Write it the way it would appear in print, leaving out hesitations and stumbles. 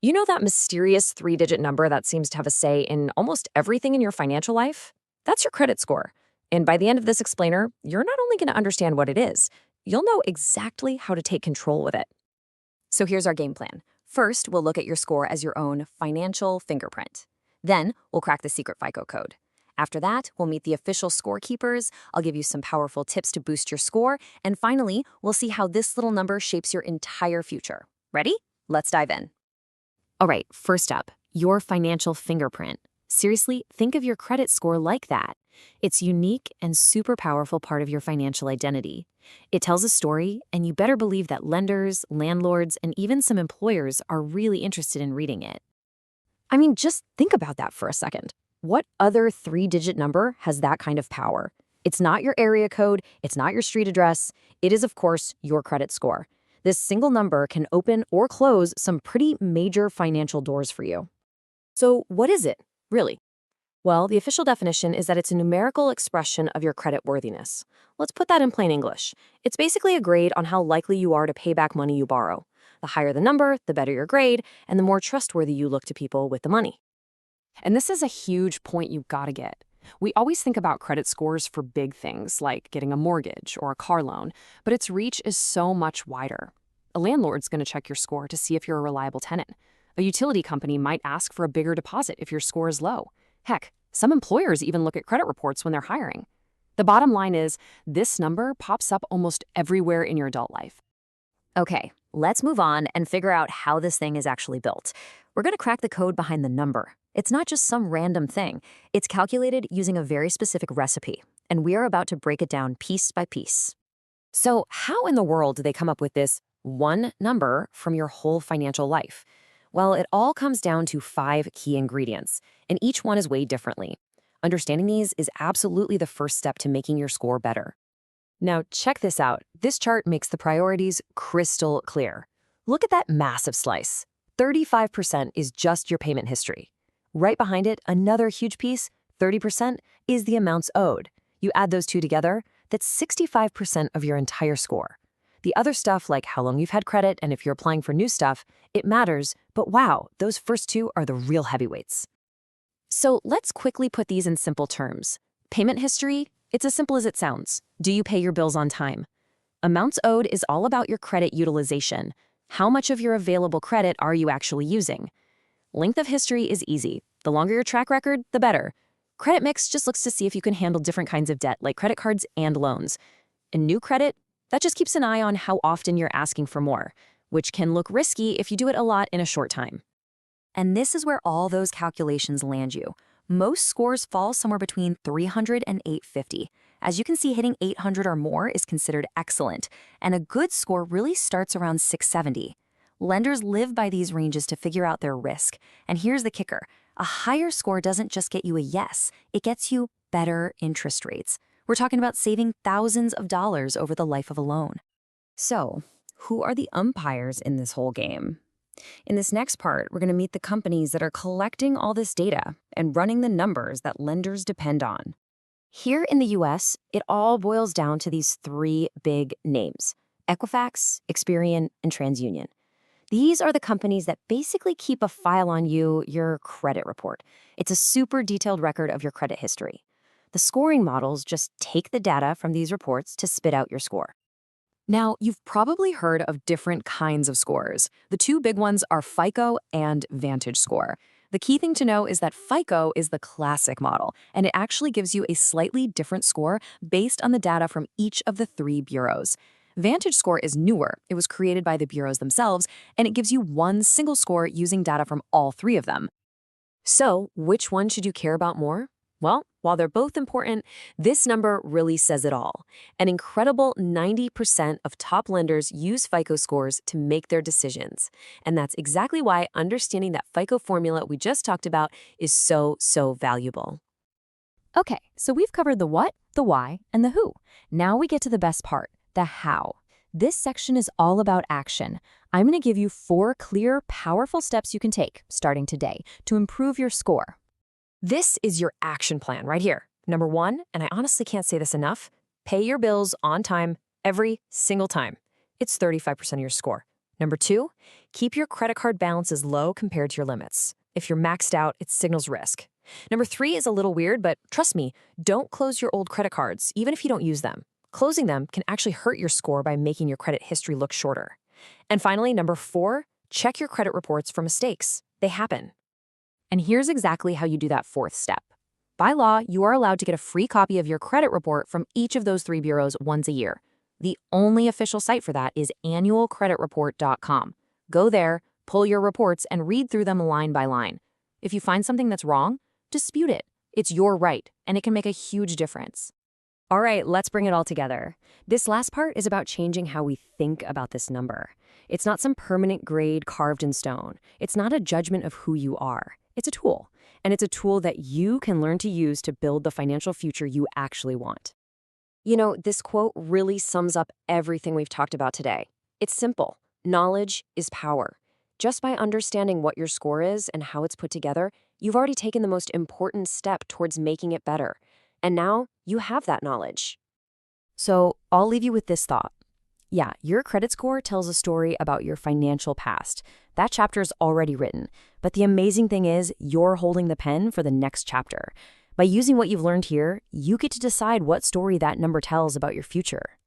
You know that mysterious three-digit number that seems to have a say in almost everything in your financial life? That's your credit score. And by the end of this explainer, you're not only going to understand what it is, you'll know exactly how to take control with it. So here's our game plan. First, we'll look at your score as your own financial fingerprint. Then, we'll crack the secret FICO code. After that, we'll meet the official scorekeepers. I'll give you some powerful tips to boost your score. And finally, we'll see how this little number shapes your entire future. Ready? Let's dive in. All right, first up, your financial fingerprint. Seriously, think of your credit score like that. It's unique and super powerful part of your financial identity. It tells a story, and you better believe that lenders, landlords, and even some employers are really interested in reading it. I mean, just think about that for a second. What other three-digit number has that kind of power? It's not your area code, it's not your street address. It is, of course, your credit score. This single number can open or close some pretty major financial doors for you. So what is it, really? Well, the official definition is that it's a numerical expression of your credit worthiness. Let's put that in plain English. It's basically a grade on how likely you are to pay back money you borrow. The higher the number, the better your grade, and the more trustworthy you look to people with the money. And this is a huge point you've got to get. We always think about credit scores for big things like getting a mortgage or a car loan, but its reach is so much wider. A landlord's going to check your score to see if you're a reliable tenant. A utility company might ask for a bigger deposit if your score is low. Heck, some employers even look at credit reports when they're hiring. The bottom line is, this number pops up almost everywhere in your adult life. Okay, let's move on and figure out how this thing is actually built. We're going to crack the code behind the number. It's not just some random thing. It's calculated using a very specific recipe, and we are about to break it down piece by piece. So how in the world do they come up with this one number from your whole financial life? Well, it all comes down to 5 key ingredients, and each one is weighed differently. Understanding these is absolutely the first step to making your score better. Now, check this out. This chart makes the priorities crystal clear. Look at that massive slice. 35% is just your payment history. Right behind it, another huge piece, 30%, is the amounts owed. You add those two together, that's 65% of your entire score. The other stuff, like how long you've had credit and if you're applying for new stuff, it matters, but wow, those first two are the real heavyweights. So let's quickly put these in simple terms. Payment history, it's as simple as it sounds. Do you pay your bills on time? Amounts owed is all about your credit utilization. How much of your available credit are you actually using? Length of history is easy. The longer your track record, the better. Credit mix just looks to see if you can handle different kinds of debt, like credit cards and loans. And new credit, that just keeps an eye on how often you're asking for more, which can look risky if you do it a lot in a short time. And this is where all those calculations land you. Most scores fall somewhere between 300 and 850. As you can see, hitting 800 or more is considered excellent, and a good score really starts around 670. Lenders live by these ranges to figure out their risk. And here's the kicker. A higher score doesn't just get you a yes, it gets you better interest rates. We're talking about saving thousands of dollars over the life of a loan. So, who are the umpires in this whole game? In this next part, we're going to meet the companies that are collecting all this data and running the numbers that lenders depend on. Here in the US, it all boils down to these 3 big names: Equifax, Experian, and TransUnion. These are the companies that basically keep a file on you, your credit report. It's a super detailed record of your credit history. The scoring models just take the data from these reports to spit out your score. Now, you've probably heard of different kinds of scores. The 2 big ones are FICO and VantageScore. The key thing to know is that FICO is the classic model, and it actually gives you a slightly different score based on the data from each of the 3 bureaus. VantageScore is newer. It was created by the bureaus themselves, and it gives you one single score using data from all 3 of them. So, which one should you care about more? Well, while they're both important, this number really says it all. An incredible 90% of top lenders use FICO scores to make their decisions. And that's exactly why understanding that FICO formula we just talked about is so valuable. Okay, so we've covered the what, the why, and the who. Now we get to the best part, the how. This section is all about action. I'm going to give you 4 clear, powerful steps you can take, starting today, to improve your score. This is your action plan right here. Number 1, and I honestly can't say this enough, pay your bills on time every single time. It's 35% of your score. Number 2, keep your credit card balances low compared to your limits. If you're maxed out, it signals risk. Number 3 is a little weird, but trust me, don't close your old credit cards, even if you don't use them. Closing them can actually hurt your score by making your credit history look shorter. And finally, number 4, check your credit reports for mistakes. They happen. And here's exactly how you do that 4th step. By law, you are allowed to get a free copy of your credit report from each of those 3 bureaus once a year. The only official site for that is annualcreditreport.com. Go there, pull your reports, and read through them line by line. If you find something that's wrong, dispute it. It's your right, and it can make a huge difference. All right, let's bring it all together. This last part is about changing how we think about this number. It's not some permanent grade carved in stone. It's not a judgment of who you are. It's a tool, and it's a tool that you can learn to use to build the financial future you actually want. You know, this quote really sums up everything we've talked about today. It's simple. Knowledge is power. Just by understanding what your score is and how it's put together, you've already taken the most important step towards making it better. And now you have that knowledge. So I'll leave you with this thought. Yeah, your credit score tells a story about your financial past. That chapter's already written. But the amazing thing is, you're holding the pen for the next chapter. By using what you've learned here, you get to decide what story that number tells about your future.